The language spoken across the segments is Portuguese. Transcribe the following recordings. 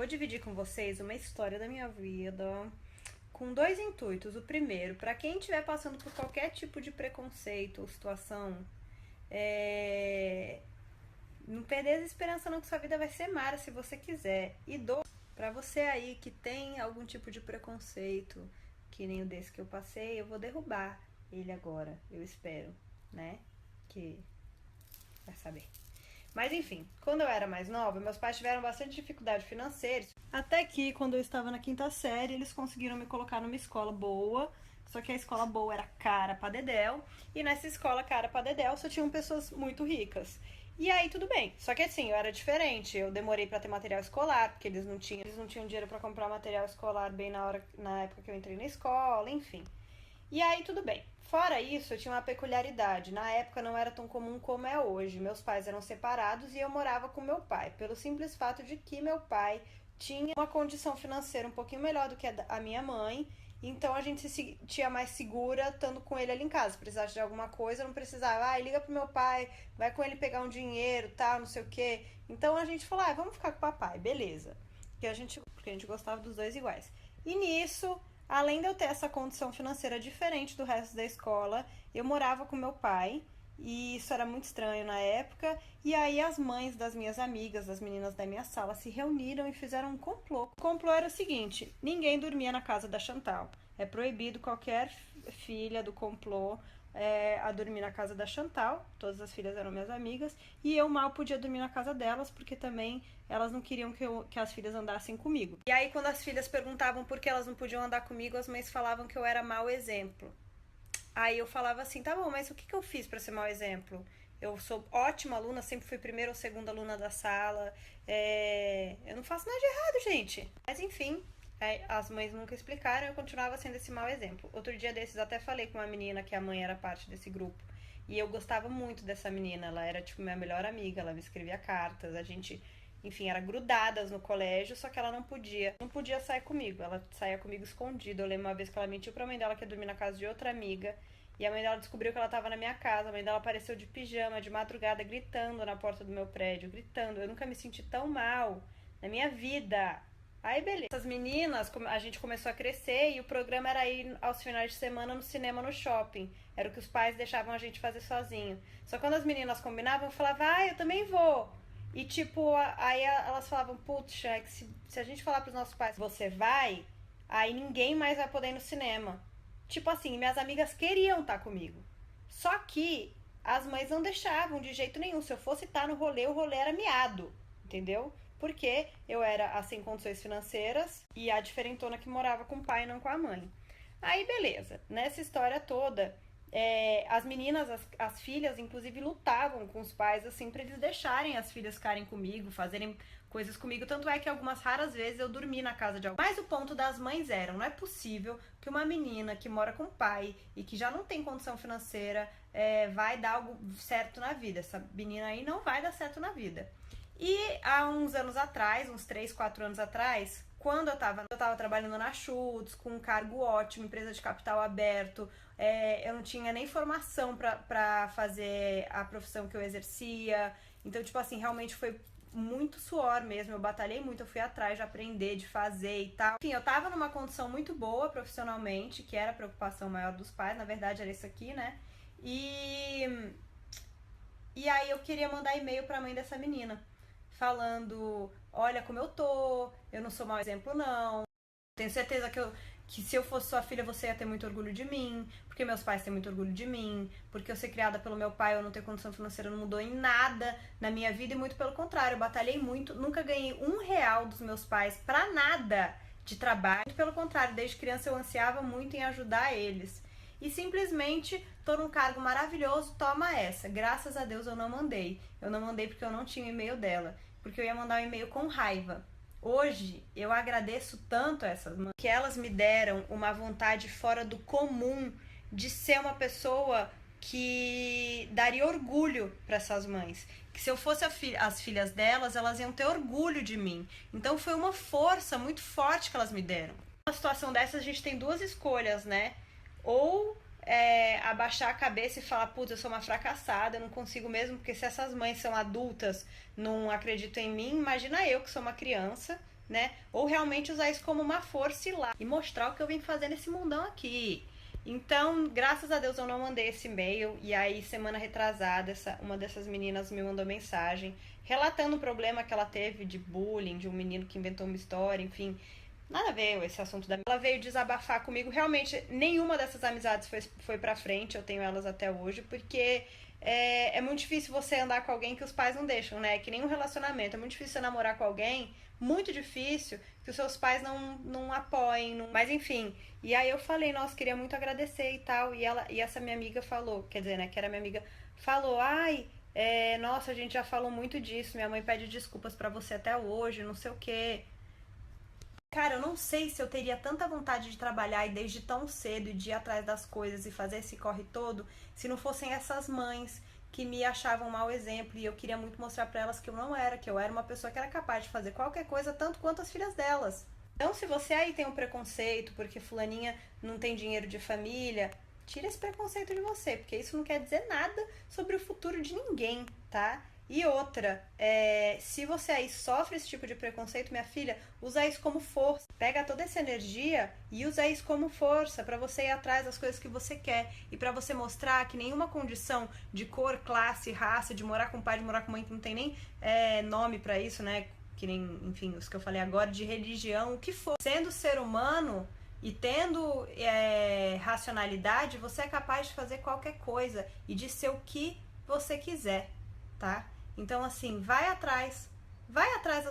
Vou dividir com vocês uma história da minha vida com dois intuitos. O primeiro, para quem estiver passando por qualquer tipo de preconceito ou situação, não perder a esperança não, que sua vida vai ser mara se você quiser. E dois, para você aí que tem algum tipo de preconceito, que nem o desse que eu passei, eu vou derrubar ele agora, eu espero, né? Que vai saber. Mas enfim, quando eu era mais nova, meus pais tiveram bastante dificuldade financeira. Até que, quando eu estava na quinta série, eles conseguiram me colocar numa escola boa. Só que a escola boa era cara pra dedéu. E nessa escola cara pra dedéu só tinham pessoas muito ricas. E aí tudo bem. Só que assim, eu era diferente. Eu demorei pra ter material escolar, porque eles não tinham dinheiro pra comprar material escolar bem na época que eu entrei na escola, enfim. E aí tudo bem. Fora isso, eu tinha uma peculiaridade. Na época não era tão comum como é hoje. Meus pais eram separados e eu morava com meu pai, pelo simples fato de que meu pai tinha uma condição financeira um pouquinho melhor do que a minha mãe. Então a gente se sentia mais segura estando com ele ali em casa. Se precisasse de alguma coisa, não precisava. Liga pro meu pai, vai com ele pegar um dinheiro, tal, não sei o quê. Então a gente falou, vamos ficar com o papai, beleza. Porque a gente gostava dos dois iguais. E nisso, além de eu ter essa condição financeira diferente do resto da escola, eu morava com meu pai. E isso era muito estranho na época. E aí as mães das minhas amigas, das meninas da minha sala, se reuniram e fizeram um complô. O complô era o seguinte: ninguém dormia na casa da Chantal. É proibido qualquer filha do complô a dormir na casa da Chantal. Todas as filhas eram minhas amigas. E eu mal podia dormir na casa delas, porque também elas não queriam que as filhas andassem comigo. E aí, quando as filhas perguntavam por que elas não podiam andar comigo, as mães falavam que eu era mau exemplo. Aí eu falava assim, tá bom, mas o que eu fiz pra ser mau exemplo? Eu sou ótima aluna, sempre fui primeira ou segunda aluna da sala. Eu não faço nada de errado, gente. Mas enfim, as mães nunca explicaram, eu continuava sendo esse mau exemplo. Outro dia desses até falei com uma menina que a mãe era parte desse grupo. E eu gostava muito dessa menina, ela era tipo minha melhor amiga, ela me escrevia cartas, a gente, enfim, era grudadas no colégio, só que ela não podia sair comigo, ela saía comigo escondida. Eu lembro uma vez que ela mentiu pra mãe dela que ia dormir na casa de outra amiga, e a mãe dela descobriu que ela tava na minha casa. A mãe dela apareceu de pijama, de madrugada, gritando na porta do meu prédio, gritando. Eu nunca me senti tão mal na minha vida. Aí, beleza. Essas meninas, a gente começou a crescer e o programa era ir aos finais de semana no cinema, no shopping. Era o que os pais deixavam a gente fazer sozinho. Só que quando as meninas combinavam, eu falava, eu também vou. E tipo, aí elas falavam, putz, é que se a gente falar pros nossos pais, você vai, aí ninguém mais vai poder ir no cinema. Tipo assim, minhas amigas queriam estar comigo. Só que as mães não deixavam de jeito nenhum. Se eu fosse estar no rolê, o rolê era miado. Entendeu? Porque eu era a sem condições financeiras e a diferentona que morava com o pai e não com a mãe. Aí, beleza. Nessa história toda, as meninas, as filhas, inclusive, lutavam com os pais, assim, pra eles deixarem as filhas ficarem comigo, fazerem coisas comigo. Tanto é que algumas raras vezes eu dormi na casa de alguém. Mas o ponto das mães era, não é possível que uma menina que mora com o pai e que já não tem condição financeira vai dar algo certo na vida. Essa menina aí não vai dar certo na vida. E há uns anos atrás, uns 3, 4 anos atrás, quando eu tava trabalhando na Schutz, com um cargo ótimo, empresa de capital aberto, eu não tinha nem formação pra fazer a profissão que eu exercia. Então, tipo assim, realmente foi muito suor mesmo. Eu batalhei muito, eu fui atrás de aprender, de fazer e tal. Enfim, eu tava numa condição muito boa profissionalmente, que era a preocupação maior dos pais, na verdade era isso aqui, né? E aí eu queria mandar e-mail pra mãe dessa menina, falando, olha como eu não sou mau exemplo não, tenho certeza que se eu fosse sua filha você ia ter muito orgulho de mim, porque meus pais têm muito orgulho de mim, porque eu ser criada pelo meu pai, eu não ter condição financeira não mudou em nada na minha vida, e muito pelo contrário, eu batalhei muito, nunca ganhei R$ 1 dos meus pais pra nada de trabalho, muito pelo contrário, desde criança eu ansiava muito em ajudar eles. E simplesmente tô num cargo maravilhoso, toma essa. Graças a Deus eu não mandei. Eu não mandei porque eu não tinha o e-mail dela, porque eu ia mandar um e-mail com raiva. Hoje eu agradeço tanto a essas mães que elas me deram uma vontade fora do comum de ser uma pessoa que daria orgulho para essas mães. Que se eu fosse as filhas delas, elas iam ter orgulho de mim. Então foi uma força muito forte que elas me deram. Numa situação dessa, a gente tem duas escolhas, né? Ou abaixar a cabeça e falar, putz, eu sou uma fracassada, eu não consigo mesmo, porque se essas mães são adultas, não acreditam em mim, imagina eu que sou uma criança, né? Ou realmente usar isso como uma força e ir lá e mostrar o que eu vim fazer nesse mundão aqui. Então, graças a Deus eu não mandei esse e-mail. E aí, semana retrasada, uma dessas meninas me mandou mensagem relatando o problema que ela teve de bullying, de um menino que inventou uma história, enfim. Nada a ver esse assunto da... Ela veio desabafar comigo. Realmente, nenhuma dessas amizades foi pra frente. Eu tenho elas até hoje, porque é muito difícil você andar com alguém que os pais não deixam, né? Que nem um relacionamento. É muito difícil você namorar com alguém, muito difícil, que os seus pais não apoiem. Não... Mas enfim. E aí eu falei, nossa, queria muito agradecer e tal. E essa minha amiga falou, quer dizer, né, que era minha amiga, falou, ai, nossa, a gente já falou muito disso. Minha mãe pede desculpas pra você até hoje, não sei o quê. Cara, eu não sei se eu teria tanta vontade de trabalhar e desde tão cedo e de ir atrás das coisas e fazer esse corre todo, se não fossem essas mães que me achavam um mau exemplo e eu queria muito mostrar pra elas que eu não era, que eu era uma pessoa que era capaz de fazer qualquer coisa tanto quanto as filhas delas. Então, se você aí tem um preconceito porque fulaninha não tem dinheiro de família, tira esse preconceito de você, porque isso não quer dizer nada sobre o futuro de ninguém, tá? E outra, se você aí sofre esse tipo de preconceito, minha filha, usa isso como força. Pega toda essa energia e usa isso como força para você ir atrás das coisas que você quer e para você mostrar que nenhuma condição de cor, classe, raça, de morar com pai, de morar com mãe, que não tem nem nome para isso, né? Que nem, enfim, os que eu falei agora, de religião, o que for. Sendo ser humano e tendo racionalidade, você é capaz de fazer qualquer coisa e de ser o que você quiser, tá? Então, assim, vai atrás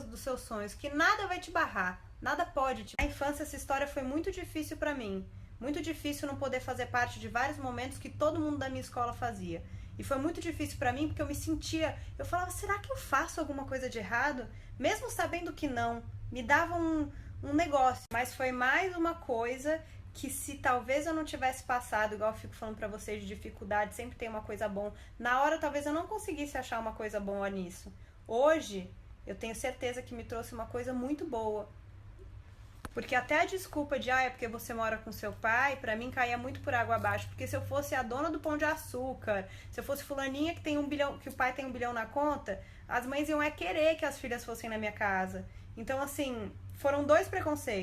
dos seus sonhos, que nada vai te barrar, nada pode te... Na infância, essa história foi muito difícil pra mim, muito difícil não poder fazer parte de vários momentos que todo mundo da minha escola fazia. E foi muito difícil pra mim porque eu me sentia, eu falava, será que eu faço alguma coisa de errado? Mesmo sabendo que não, me dava um negócio. Mas foi mais uma coisa que se talvez eu não tivesse passado, igual eu fico falando pra vocês, de dificuldade, sempre tem uma coisa boa. Na hora talvez eu não conseguisse achar uma coisa boa nisso. Hoje, eu tenho certeza que me trouxe uma coisa muito boa. Porque até a desculpa de, é porque você mora com seu pai, pra mim caía muito por água abaixo. Porque se eu fosse a dona do Pão de Açúcar, se eu fosse fulaninha que tem 1 bilhão, que o pai tem 1 bilhão na conta, as mães iam querer que as filhas fossem na minha casa. Então, assim, foram 2 preconceitos.